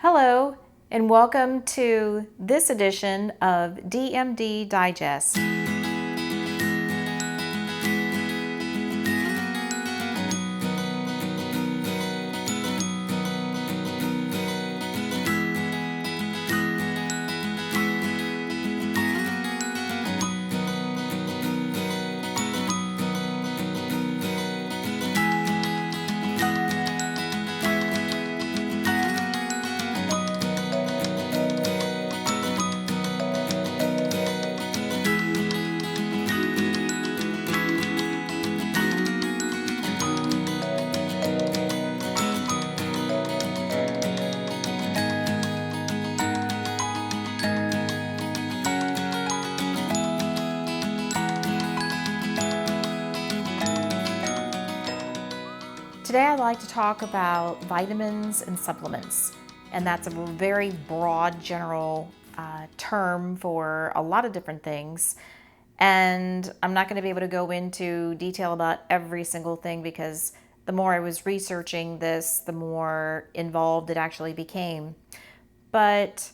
Hello, and welcome to this edition of DMD Digest. Today I'd like to talk about vitamins and supplements, and that's a very broad general term for a lot of different things. And I'm not going to be able to go into detail about every single thing because the more I was researching this, the more involved it actually became. But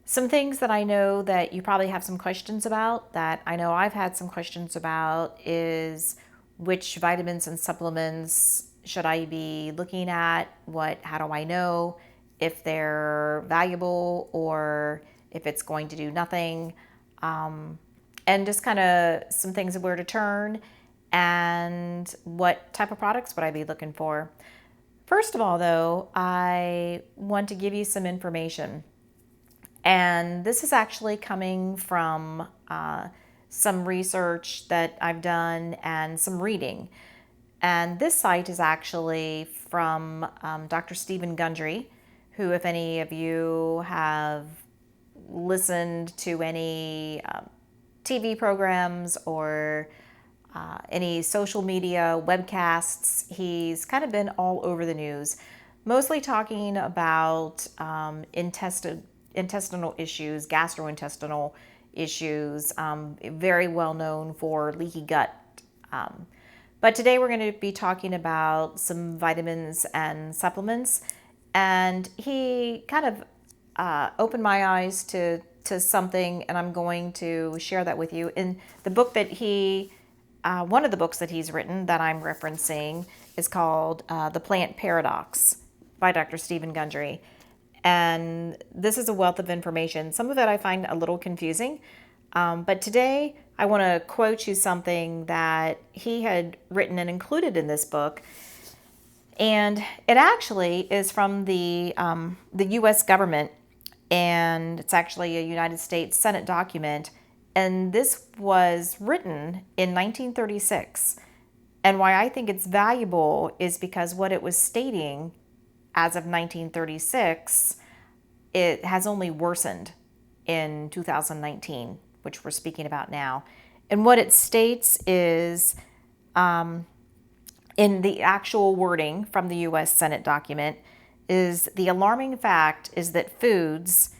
some things that I know that you probably have some questions about, that I know I've had some questions about, is which vitamins and supplements should I be looking at? How do I know if they're valuable or if it's going to do nothing? And just kind of some things of where to turn and what type of products would I be looking for. First of all, though, I want to give you some information. And this is actually coming from some research that I've done and some reading. And this site is actually from Dr. Stephen Gundry, who, if any of you have listened to any TV programs or any social media webcasts, he's kind of been all over the news, mostly talking about intestinal issues, gastrointestinal issues, very well known for leaky gut. But today we're going to be talking about some vitamins and supplements. And he kind of opened my eyes to something, and I'm going to share that with you. In the book that one of the books that he's written that I'm referencing is called The Plant Paradox by Dr. Stephen Gundry. And this is a wealth of information. Some of it I find a little confusing. But today I want to quote you something that he had written and included in this book. And it actually is from the U.S. government, and it's actually a United States Senate document. And this was written in 1936. And why I think it's valuable is because what it was stating as of 1936, it has only worsened in 2019, which we're speaking about now. And what it states is, in the actual wording from the U.S. Senate document, is the alarming fact is that foods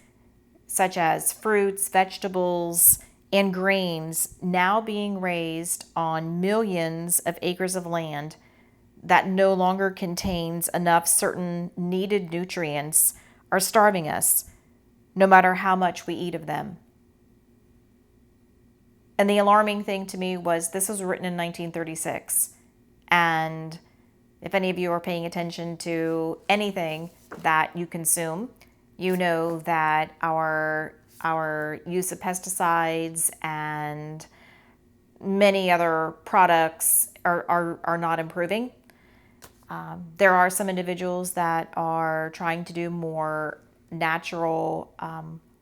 such as fruits, vegetables, and grains now being raised on millions of acres of land that no longer contains enough certain needed nutrients are starving us, no matter how much we eat of them. And the alarming thing to me was this was written in 1936. And if any of you are paying attention to anything that you consume, you know that our use of pesticides and many other products are not improving. There are some individuals that are trying to do more natural,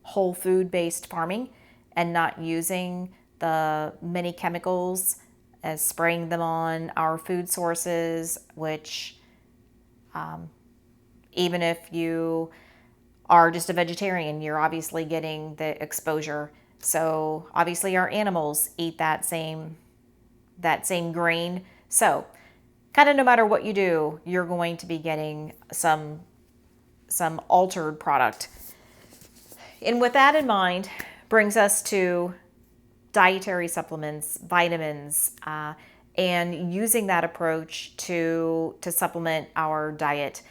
whole food based farming and not using the many chemicals as spraying them on our food sources, which even if you are just a vegetarian, you're obviously getting the exposure. So obviously our animals eat that same grain. So kind of no matter what you do, you're going to be getting some altered product. And with that in mind, brings us to dietary supplements, vitamins, and using that approach to supplement our diet.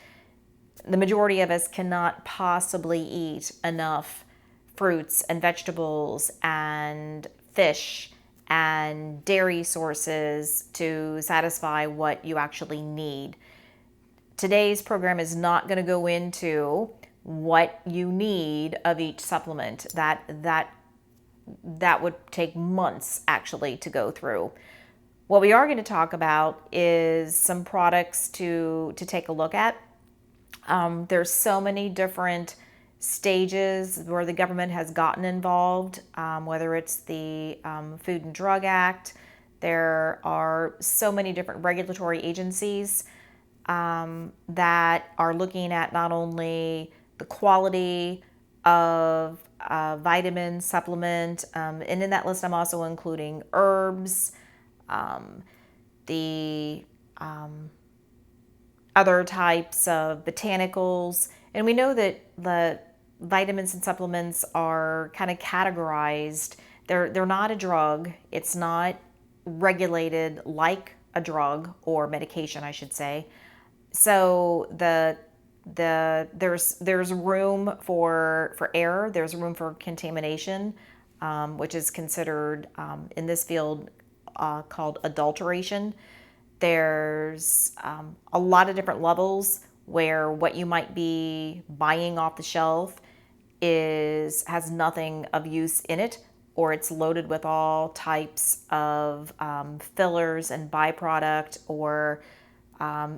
the majority of us cannot possibly eat enough fruits and vegetables and fish and dairy sources to satisfy what you actually need. Today's program is not going to go into what you need of each supplement. That would take months actually to go through. What we are going to talk about is some products to take a look at. There's so many different stages where the government has gotten involved, whether it's the Food and Drug Act. There are so many different regulatory agencies that are looking at not only the quality of vitamin supplement, and in that list I'm also including herbs, the other types of botanicals. And we know that the vitamins and supplements are kind of categorized. They're not a drug. It's not regulated like a drug or medication, I should say. So there's room for error. There's room for contamination, which is considered in this field called adulteration. There's a lot of different levels where what you might be buying off the shelf has nothing of use in it, or it's loaded with all types of fillers and byproduct, or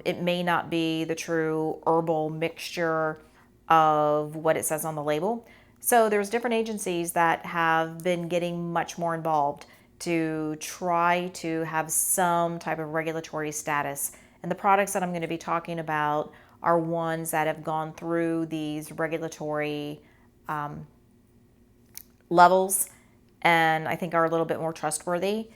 it may not be the true herbal mixture of what it says on the label. So there's different agencies that have been getting much more involved to try to have some type of regulatory status. And the products that I'm going to be talking about are ones that have gone through these regulatory levels and I think are a little bit more trustworthy.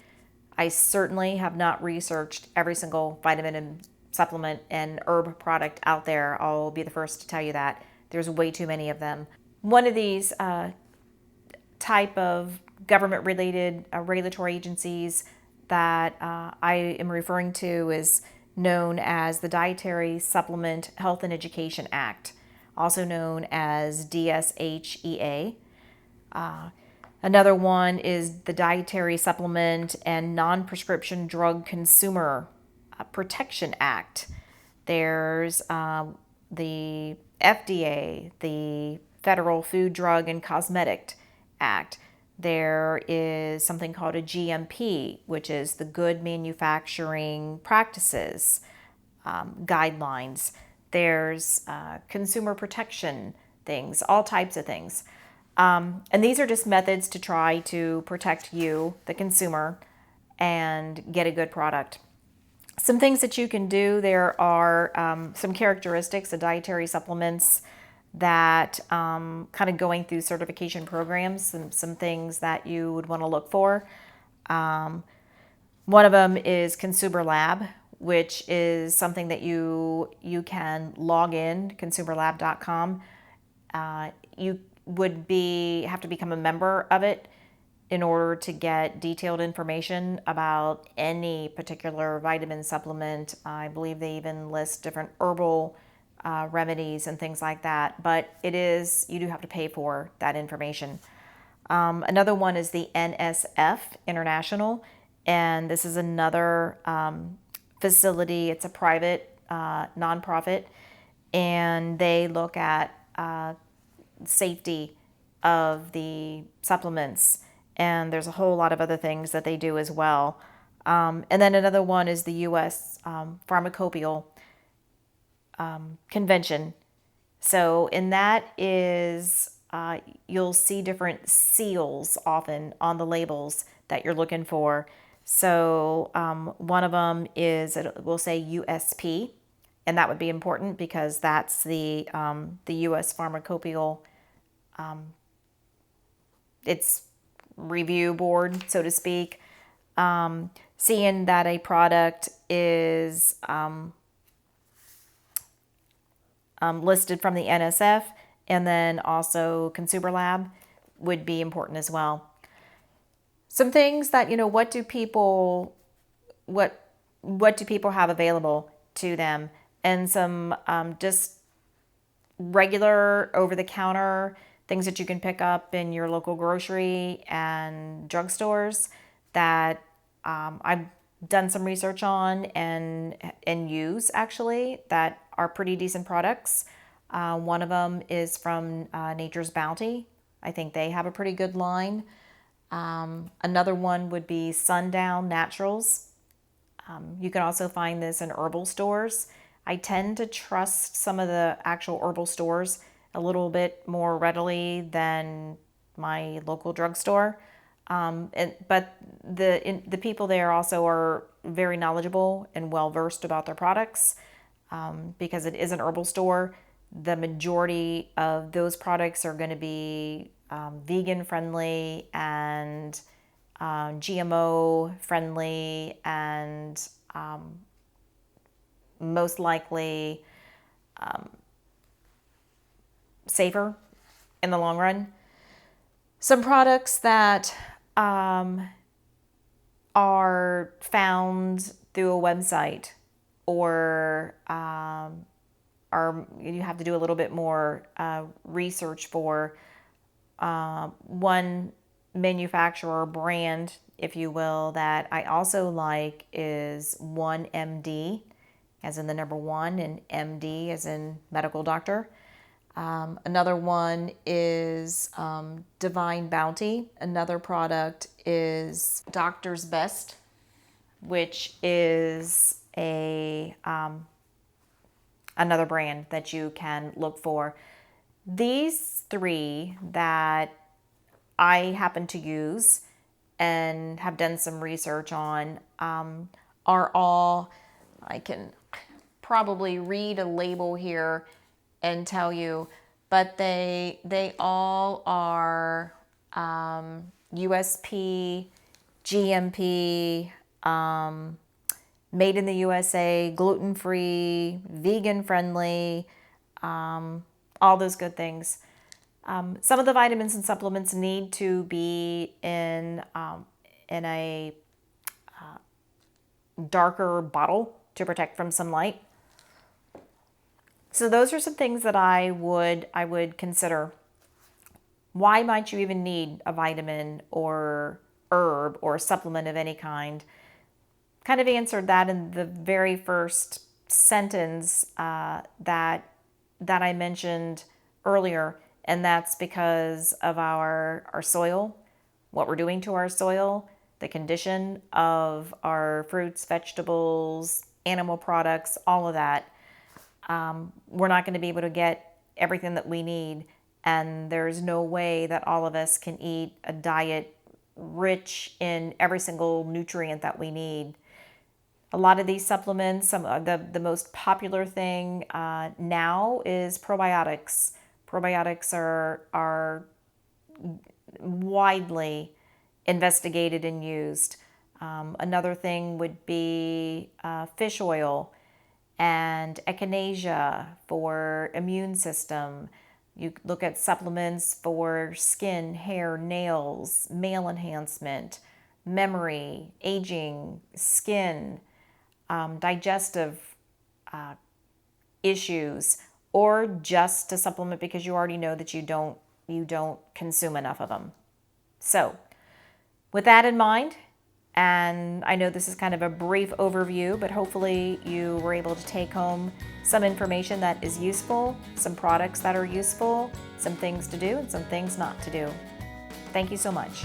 I certainly have not researched every single vitamin and supplement and herb product out there. I'll be the first to tell you that. There's way too many of them. One of these type of government-related regulatory agencies that I am referring to is known as the Dietary Supplement Health and Education Act, also known as DSHEA. Another one is the Dietary Supplement and Non-Prescription Drug Consumer Protection Act. There's the FDA, the Federal Food, Drug, and Cosmetic Act. There is something called a GMP, which is the Good Manufacturing Practices guidelines. There's consumer protection things, all types of things. And these are just methods to try to protect you, the consumer, and get a good product. Some things that you can do, there are some characteristics of dietary supplements that kind of going through certification programs, some things that you would want to look for. One of them is Consumer Lab, which is something that you can log in, consumerlab.com. You would have to become a member of it in order to get detailed information about any particular vitamin supplement. I believe they even list different herbal remedies and things like that, but you do have to pay for that information. Another one is the NSF International, and this is another facility. It's a private nonprofit, and they look at safety of the supplements, and there's a whole lot of other things that they do as well. And then another one is the U.S. Pharmacopoeia Convention. So in that is you'll see different seals often on the labels that you're looking for. So one of them is, it will say USP, and that would be important because that's the U.S. Pharmacopoeia, its review board, so to speak. Seeing that a product is listed from the NSF, and then also Consumer Lab would be important as well. Some things that, what do people have available to them, and some just regular over-the-counter things that you can pick up in your local grocery and drugstores that I've done some research on and use actually that are pretty decent products. One of them is from Nature's Bounty. I think they have a pretty good line. Another one would be Sundown Naturals. You can also find this in herbal stores. I tend to trust some of the actual herbal stores a little bit more readily than my local drugstore. But the people there also are very knowledgeable and well versed about their products. Because it is an herbal store, the majority of those products are going to be vegan friendly and GMO friendly and most likely safer in the long run. Some products that are found through a website or you have to do a little bit more research for. One manufacturer brand, if you will, that I also like is 1MD, as in the number 1, and MD as in medical doctor. Another one is Divine Bounty. Another product is Doctor's Best, which is another brand that you can look for. These three that I happen to use and have done some research on are all, I can probably read a label here and tell you, but they all are USP, GMP, made in the USA, gluten-free, vegan-friendly, all those good things. Some of the vitamins and supplements need to be in a darker bottle to protect from some light. So those are some things that I would consider. Why might you even need a vitamin or herb or supplement of any kind? Kind of answered that in the very first sentence that I mentioned earlier, and that's because of our soil, what we're doing to our soil, the condition of our fruits, vegetables, animal products, all of that. We're not going to be able to get everything that we need, and there's no way that all of us can eat a diet rich in every single nutrient that we need. A lot of these supplements, the most popular thing now is probiotics. Probiotics are widely investigated and used. Another thing would be fish oil and echinacea for immune system. You look at supplements for skin, hair, nails, male enhancement, memory, aging, skin, digestive issues, or just to supplement because you already know that you don't consume enough of them. So with that in mind, and I know this is kind of a brief overview, but hopefully you were able to take home some information that is useful, some products that are useful, some things to do and some things not to do. Thank you so much.